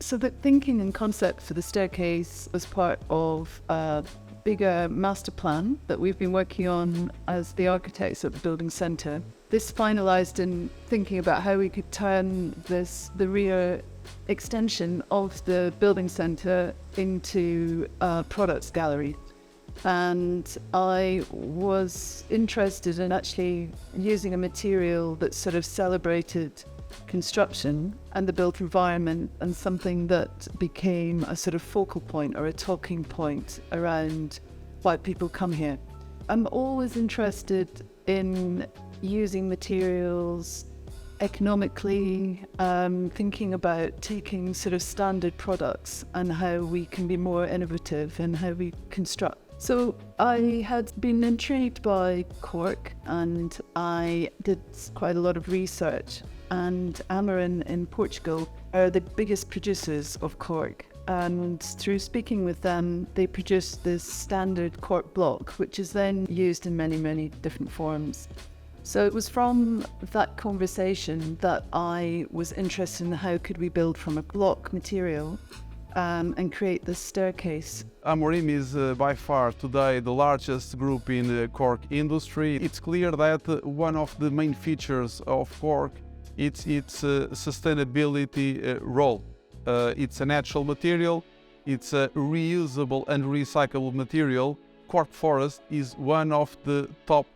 So the thinking and concept for the staircase was part of a bigger master plan that we've been working on as the architects at the building centre. This finalised in thinking about how we could turn the rear extension of the building centre into a products gallery. And I was interested in actually using a material that sort of celebrated construction and the built environment, and something that became a sort of focal point or a talking point around why people come here. I'm always interested in using materials economically, thinking about taking sort of standard products and how we can be more innovative in how we construct. So I had been intrigued by Cork, and I did quite a lot of research, and Amorim in Portugal are the biggest producers of cork. And through speaking with them, they produced this standard cork block, which is then used in many, many different forms. So it was from that conversation that I was interested in how could we build from a block material and create this staircase. Amorim is by far today the largest group in the cork industry. It's clear that one of the main features of cork is its sustainability role. It's a natural material, it's a reusable and recyclable material. Cork forest is one of the top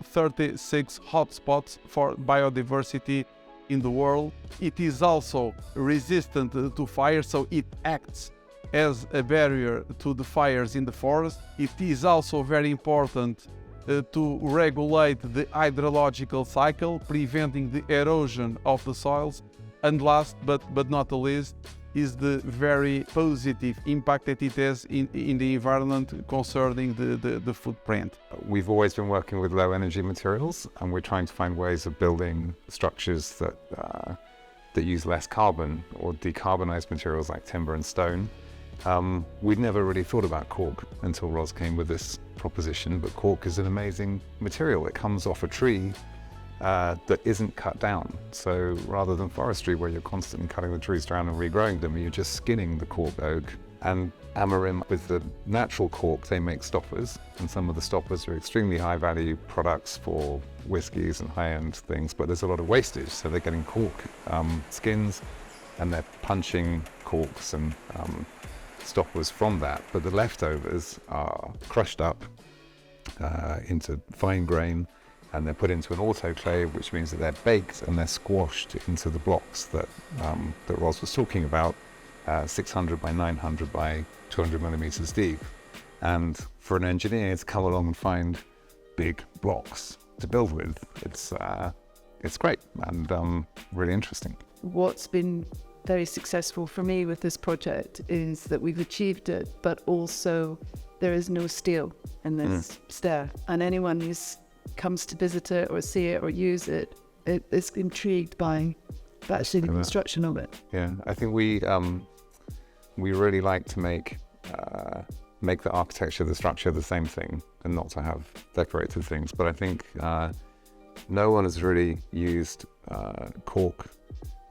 36 hotspots for biodiversity in the world. It is also resistant to fire, so it acts as a barrier to the fires in the forest. It is also very important to regulate the hydrological cycle, preventing the erosion of the soils. And last but not the least is the very positive impact that it has in the environment concerning the footprint. We've always been working with low energy materials, and we're trying to find ways of building structures that use less carbon or decarbonized materials like timber and stone. We'd never really thought about cork until Roz came with this proposition, but cork is an amazing material. It comes off a tree that isn't cut down. So rather than forestry, where you're constantly cutting the trees down and regrowing them, you're just skinning the cork oak. And Amorim, with the natural cork, they make stoppers, and some of the stoppers are extremely high value products for whiskies and high-end things, but there's a lot of wastage, so they're getting cork skins, and they're punching corks and stoppers from that, but the leftovers are crushed up into fine grain, and they're put into an autoclave, which means that they're baked and they're squashed into the blocks that Roz was talking about, 600 by 900 by 200 millimeters deep. And for an engineer to come along and find big blocks to build with, it's great and really interesting. What's been very successful for me with this project is that we've achieved it, but also there is no steel in this stair, and anyone who comes to visit it or see it or use it is intrigued by actually the construction of it. Yeah, I think we really like to make the architecture, the structure, the same thing, and not to have decorated things. But I think no one has really used cork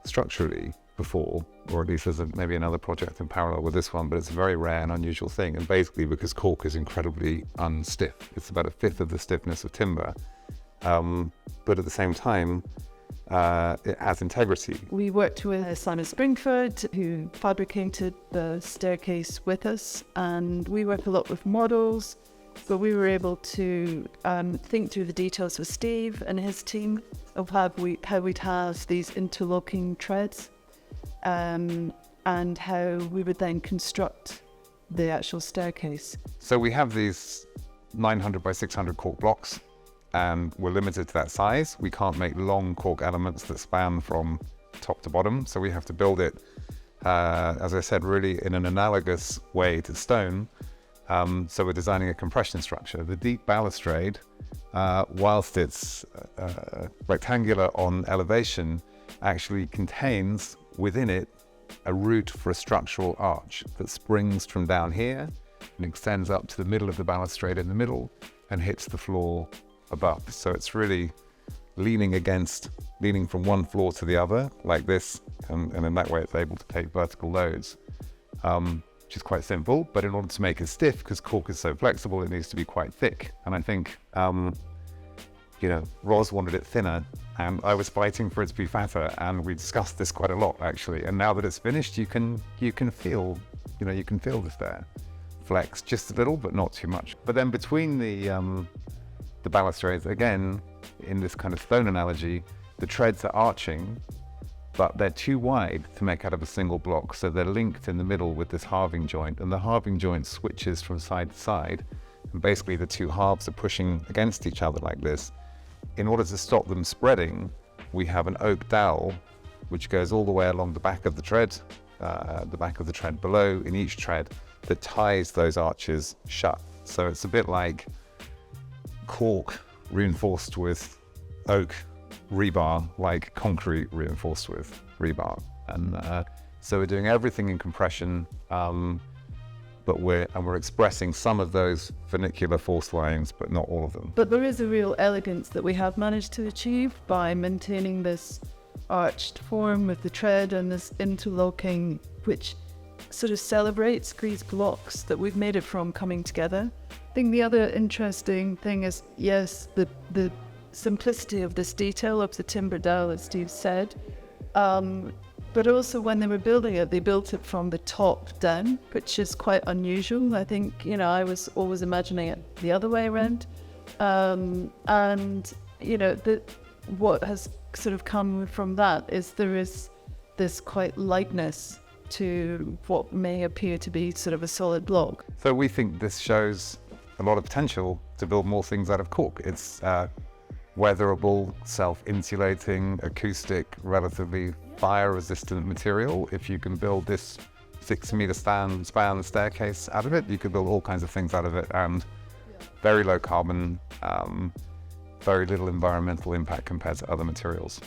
structurally before, or at least there's maybe another project in parallel with this one, but it's a very rare and unusual thing. And basically because cork is incredibly unstiff, it's about a fifth of the stiffness of timber, but at the same time it has integrity. We worked with Simon Springford, who fabricated the staircase with us, and we work a lot with models, but we were able to think through the details with Steve and his team of how we'd have these interlocking treads, and how we would then construct the actual staircase. So we have these 900 by 600 cork blocks, and we're limited to that size. We can't make long cork elements that span from top to bottom, so we have to build it, as I said, really in an analogous way to stone. So we're designing a compression structure. The deep balustrade, whilst it's rectangular on elevation, actually contains within it a route for a structural arch that springs from down here and extends up to the middle of the balustrade in the middle and hits the floor above. So it's really leaning against leaning from one floor to the other like this, and in that way it's able to take vertical loads, which is quite simple. But in order to make it stiff, because cork is so flexible, it needs to be quite thick. And I think, Roz wanted it thinner, and I was fighting for it to be fatter, and we discussed this quite a lot actually. And now that it's finished, you can feel this there. Flex just a little, but not too much. But then between the balustrades, again, in this kind of stone analogy, the treads are arching, but they're too wide to make out of a single block. So they're linked in the middle with this halving joint, and the halving joint switches from side to side. And basically the two halves are pushing against each other like this. In order to stop them spreading, we have an oak dowel, which goes all the way along the back of the tread below in each tread, that ties those arches shut. So it's a bit like cork reinforced with oak rebar, like concrete reinforced with rebar. And so we're doing everything in compression, but we're expressing some of those vernacular force lines, but not all of them. But there is a real elegance that we have managed to achieve by maintaining this arched form with the tread and this interlocking, which sort of celebrates these blocks that we've made it from coming together. I think the other interesting thing is, yes, the simplicity of this detail of the timber dowel, as Steve said, but also when they were building it, they built it from the top down, which is quite unusual. I think, I was always imagining it the other way around. What has sort of come from that is there is this quite lightness to what may appear to be sort of a solid block. So we think this shows a lot of potential to build more things out of cork. It's weatherable, self-insulating, acoustic, relatively fire-resistant material. If you can build this 6-meter span staircase out of it, you could build all kinds of things out of it, and very low carbon, very little environmental impact compared to other materials.